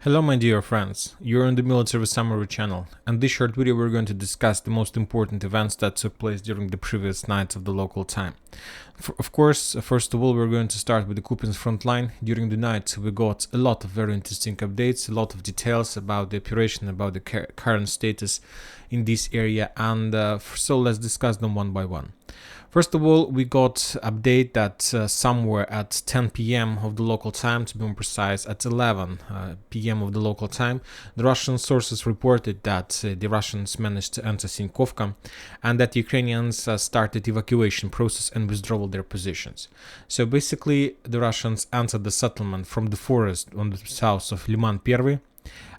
Hello my dear friends, you're on the Military Summary channel, and this short video we're going to discuss the most important events that took place during the previous nights of the local time. Of course, first of all, we're going to start with the Kupyansk front line. During the night we got a lot of very interesting updates, a lot of details about the operation, about the current status in this area, and so let's discuss them one by one. First of all, we got update that somewhere at 10 p.m. of the local time, to be more precise, at 11 p.m. of the local time, the Russian sources reported that the Russians managed to enter Sinkovka and that Ukrainians started evacuation process and withdrawal their positions. So basically, the Russians entered the settlement from the forest on the south of Liman I,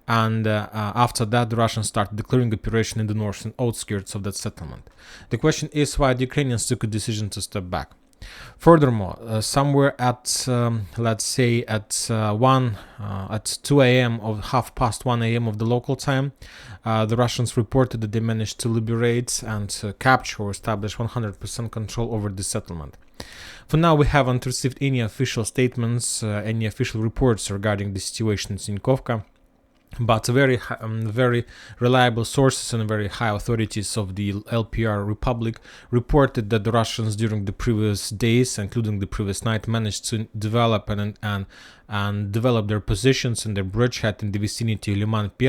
and after that the Russians started declaring operation in the northern outskirts of that settlement. The question is why the Ukrainians took a decision to step back. Furthermore, somewhere at let's say at 2 a.m. or half past 1 a.m. of the local time, the Russians reported that they managed to liberate and capture or establish 100% control over the settlement. For now, we haven't received any official statements, any official reports regarding the situation in Sinkovka, but very reliable sources and very high authorities of the LPR Republic reported that the Russians during the previous days, including the previous night, managed to develop and develop their positions and their bridgehead in the vicinity of Liman I,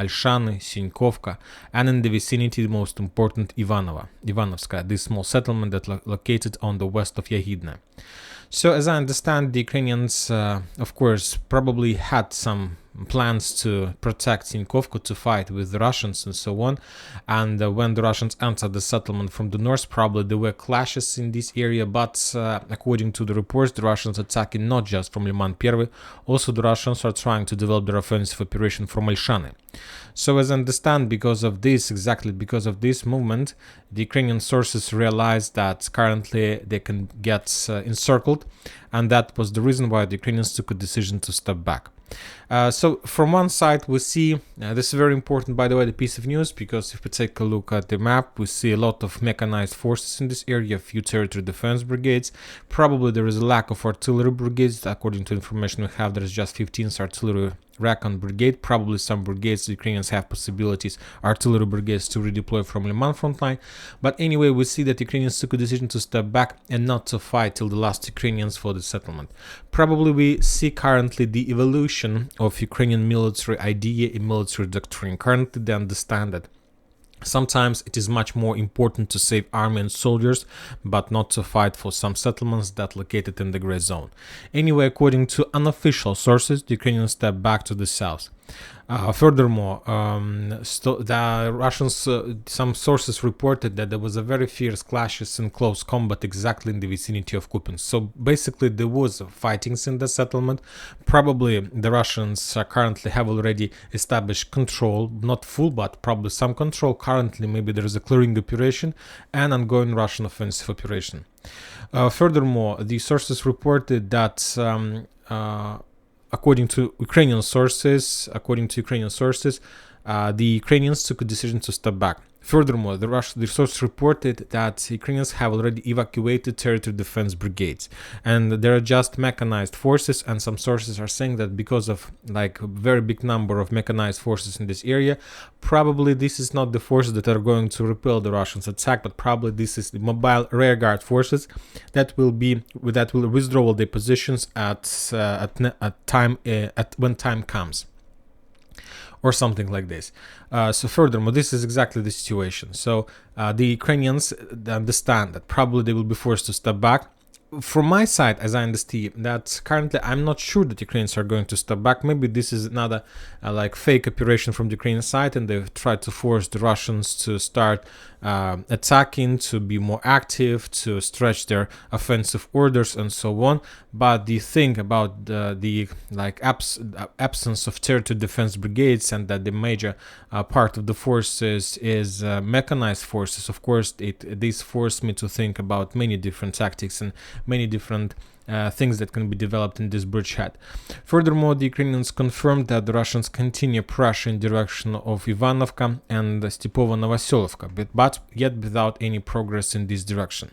Alshany, Sinkovka, and in the vicinity, the most important, Ivanovska, this small settlement that located on the west of Yahidne. So, as I understand, the Ukrainians, of course, probably had some plans to protect Sinkovka, to fight with the Russians and so on. And when the Russians entered the settlement from the north, probably there were clashes in this area. But according to the reports, the Russians attacking not just from Liman I, also the Russians are trying to develop their offensive operation from Alshany. So, as I understand, exactly because of this movement, the Ukrainian sources realized that currently they can get encircled, and that was the reason why the Ukrainians took a decision to step back. So from one side we see, this is very important, by the way, the piece of news, because if we take a look at the map, we see a lot of mechanized forces in this area, a few territory defense brigades. Probably there is a lack of artillery brigades. According to information we have, there is just 15th artillery Recon brigade. Probably some brigades, the Ukrainians have possibilities, artillery brigades, to redeploy from Liman front line. But anyway, we see that Ukrainians took a decision to step back and not to fight till the last Ukrainians for the settlement. Probably we see currently the evolution of Ukrainian military idea and military doctrine. Currently they understand that sometimes it is much more important to save army and soldiers, but not to fight for some settlements that located in the gray zone. Anyway, according to unofficial sources, the Ukrainians stepped back to the south. Furthermore, the Russians, some sources reported that there was a very fierce clashes and close combat exactly in the vicinity of Kupyansk. So basically there was fightings in the settlement. Probably the Russians currently have already established control, not full, but probably some control. Currently maybe there is a clearing operation and ongoing Russian offensive operation. Furthermore, the sources reported that according to Ukrainian sources, the Ukrainians took a decision to step back. Furthermore, the source reported that Ukrainians have already evacuated territory defense brigades, and there are just mechanized forces. And some sources are saying that because of like a very big number of mechanized forces in this area, probably this is not the forces that are going to repel the Russians' attack, but probably this is the mobile rearguard forces that will withdraw their positions when time comes, or something like this. So furthermore, this is exactly the situation. So the Ukrainians understand that probably they will be forced to step back. From my side, as I understand, that currently I'm not sure that Ukrainians are going to step back. Maybe this is another like fake operation from the Ukrainian side, and they've tried to force the Russians to start attacking, to be more active, to stretch their offensive orders and so on. But the thing about the absence of territory defense brigades, and that the major part of the forces is mechanized forces, of course, this forced me to think about many different tactics and many different things that can be developed in this bridgehead. Furthermore, the Ukrainians confirmed that the Russians continue pressure in direction of Ivanovka and Stepovo-Novoselovka, but yet without any progress in this direction.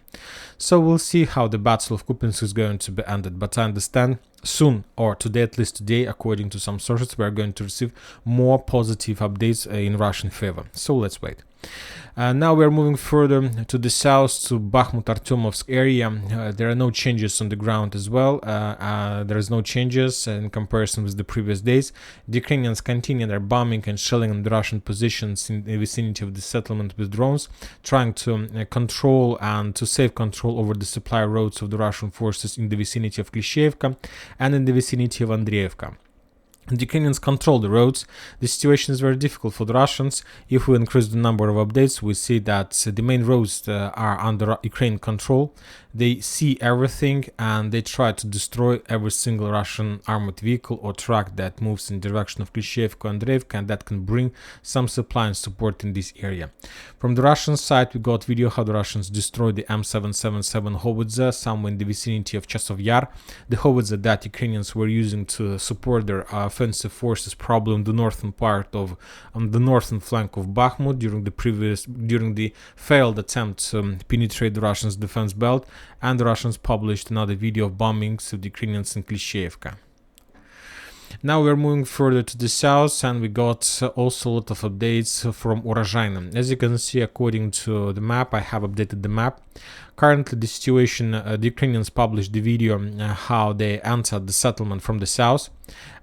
So we'll see how the Battle of Kupyansk is going to be ended, but I understand soon, or today, at least today, according to some sources, we are going to receive more positive updates in Russian favor. So let's wait. Now we are moving further to the south, to Bakhmut-Artyomovsk area. There are no changes on the ground as well. There is no changes in comparison with the previous days. The Ukrainians continue their bombing and shelling on the Russian positions in the vicinity of the settlement with drones, trying to control and to save control over the supply roads of the Russian forces in the vicinity of Klishevka and in the vicinity of Andreevka. The Ukrainians control the roads. The situation is very difficult for the Russians. If we increase the number of updates, we see that the main roads are under Ukrainian control. They see everything and they try to destroy every single Russian armored vehicle or truck that moves in the direction of Klishevka and Andreevka, and that can bring some supply and support in this area. From the Russian side, we got video how the Russians destroyed the M777 howitzer somewhere in the vicinity of Chasov Yar, the howitzer that Ukrainians were using to support their offensive forces, probably on the northern flank of Bakhmut during the failed attempt to penetrate the Russians' defense belt, and the Russians published another video of bombings of the Ukrainians in Klishevka. Now we're moving further to the south, and we got also a lot of updates from Urozhaino. As you can see, according to the map, I have updated the map. Currently, the situation, the Ukrainians published the video how they entered the settlement from the south,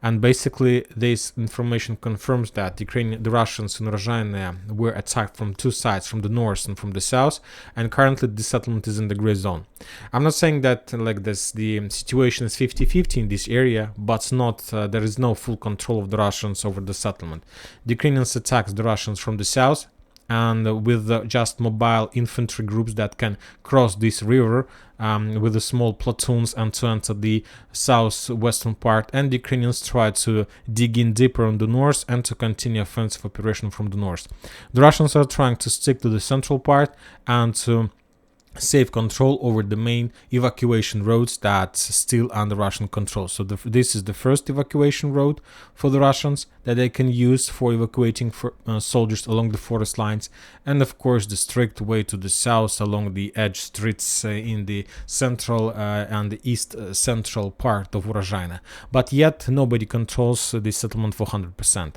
and basically this information confirms that the Russians in Urozhaino were attacked from two sides, from the north and from the south, and currently the settlement is in the gray zone. I'm not saying that like this the situation is 50-50 in this area, but not there is no full control of the Russians over the settlement. The Ukrainians attacked the Russians from the south, and with just mobile infantry groups that can cross this river with the small platoons and to enter the southwestern part, and the Ukrainians try to dig in deeper on the north and to continue offensive operation from the north. The Russians are trying to stick to the central part and to save control over the main evacuation roads that's still under Russian control. So this is the first evacuation road for the Russians that they can use for evacuating soldiers along the forest lines, and of course the strict way to the south along the edge streets in the central and the east central part of Urozhaino. But yet nobody controls the settlement for 100%.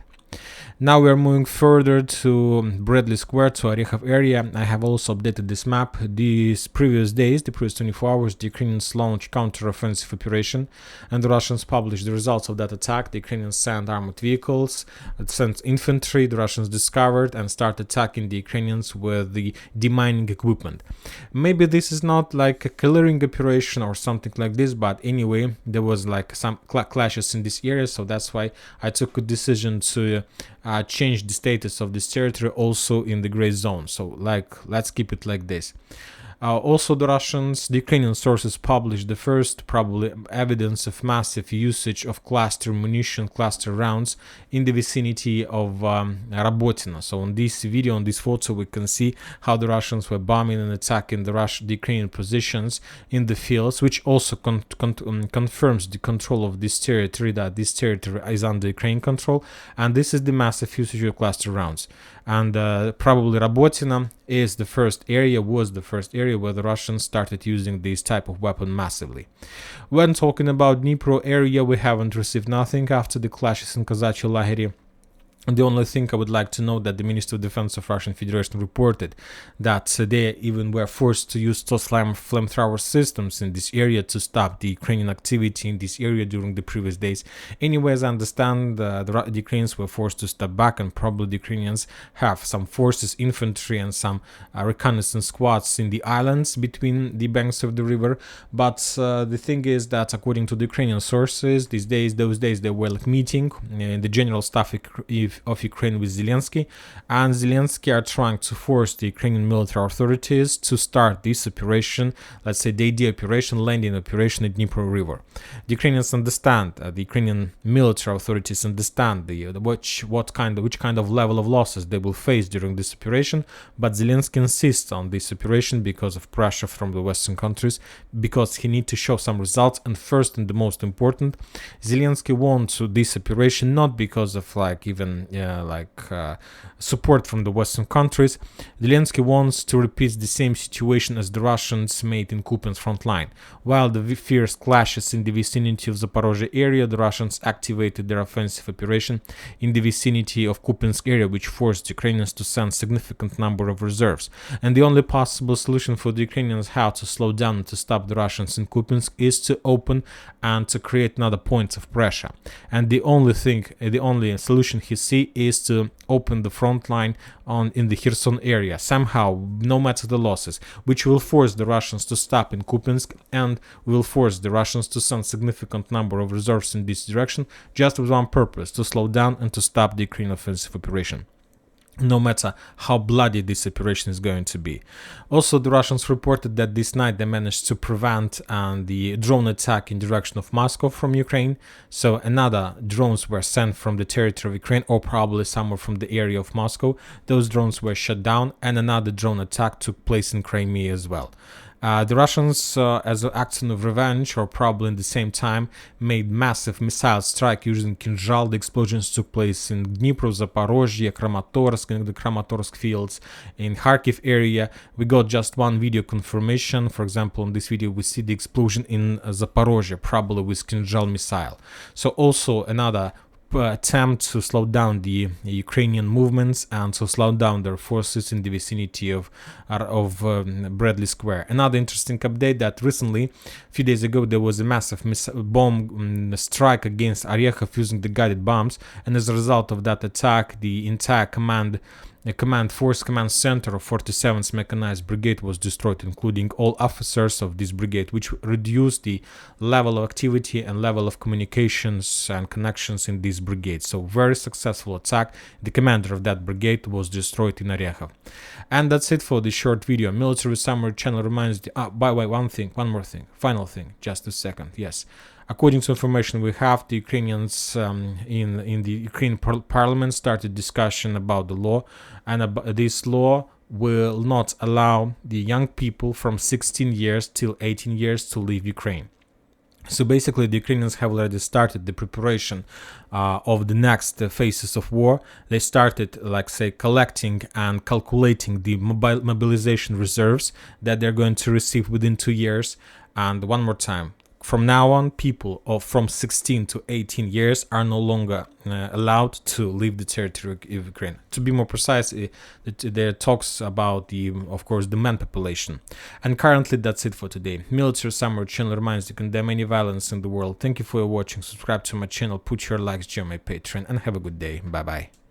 Now we are moving further to Bradley Square, to Orekhov area. I have also updated this map. These previous days, the previous 24 hours, the Ukrainians launched counter-offensive operation, and the Russians published the results of that attack. The Ukrainians sent armored vehicles, sent infantry. The Russians discovered and started attacking the Ukrainians with the demining equipment. Maybe this is not like a clearing operation or something like this, but anyway, there was like some clashes in this area, so that's why I took a decision to change the status of this territory also in the gray zone. So let's keep it like this. Also, the Ukrainian sources published the first probably evidence of massive usage of cluster munition, cluster rounds in the vicinity of Rabotina. So on this video, on this photo, we can see how the Russians were bombing and attacking the Ukrainian positions in the fields, which also confirms the control of this territory, that this territory is under Ukrainian control, and this is the massive usage of cluster rounds. And probably Rabotina was the first area where the Russians started using this type of weapon massively. When talking about Dnipro area, we haven't received nothing after the clashes in Kazachye Lagery. The only thing I would like to note that the Ministry of Defense of Russian Federation reported that they even were forced to use flamethrower systems in this area to stop the Ukrainian activity in this area during the previous days. Anyways, I understand the Ukrainians were forced to step back, and probably the Ukrainians have some forces, infantry, and some reconnaissance squads in the islands between the banks of the river. But the thing is that according to the Ukrainian sources, those days they were like meeting in the general staff of Ukraine with Zelensky, and Zelensky are trying to force the Ukrainian military authorities to start this operation, let's say the idea operation, landing operation at Dnipro River. The Ukrainians understand, the Ukrainian military authorities understand which kind of level of losses they will face during this operation, but Zelensky insists on this operation because of pressure from the Western countries, because he needs to show some results. And first and the most important, Zelensky wants this operation not because of support from the Western countries. Zelensky wants to repeat the same situation as the Russians made in Kupyansk front line. While the fierce clashes in the vicinity of Zaporozhye area, the Russians activated their offensive operation in the vicinity of Kupyansk area, which forced Ukrainians to send significant number of reserves. And the only possible solution for the Ukrainians how to slow down and to stop the Russians in Kupyansk is to open and to create another points of pressure. And the only solution he sees is to open the front line in the Kherson area somehow, no matter the losses, which will force the Russians to stop in Kupyansk and will force the Russians to send significant number of reserves in this direction, just with one purpose: to slow down and to stop the Ukraine offensive operation, no matter how bloody this operation is going to be. Also, the Russians reported that this night they managed to prevent the drone attack in direction of Moscow from Ukraine. So another drones were sent from the territory of Ukraine, or probably somewhere from the area of Moscow. Those drones were shot down, and another drone attack took place in Crimea as well. The Russians, as an action of revenge, or probably in the same time, made massive missile strike using Kinzhal. The explosions took place in Dnipro, Zaporozhye, Kramatorsk, in the Kramatorsk fields, in Kharkiv area. We got just one video confirmation. For example, in this video, we see the explosion in Zaporozhye, probably with Kinzhal missile. So also another attempt to slow down the Ukrainian movements and to slow down their forces in the vicinity of Bradley Square. Another interesting update that recently, a few days ago, there was a massive bomb strike against Orekhov using the guided bombs, and as a result of that attack, the entire command center of 47th Mechanized Brigade was destroyed, including all officers of this brigade, which reduced the level of activity and level of communications and connections in this brigade. So very successful attack. The commander of that brigade was destroyed in Orekhov. And that's it for this short video. Military Summary channel reminds you, by the way, one more thing, final thing, just a second, yes. According to information we have, the Ukrainians in the Ukrainian parliament started discussion about the law, and this law will not allow the young people from 16 years till 18 years to leave Ukraine. So basically, the Ukrainians have already started the preparation of the next phases of war. They started, collecting and calculating the mobilization reserves that they're going to receive within 2 years. And one more time, from now on, people from 16 to 18 years are no longer allowed to leave the territory of Ukraine. To be more precise, there are talks about of course, the man population. And currently, that's it for today. Military Summary channel reminds you to condemn any violence in the world. Thank you for watching. Subscribe to my channel, put your likes, join my Patreon, and have a good day. Bye bye.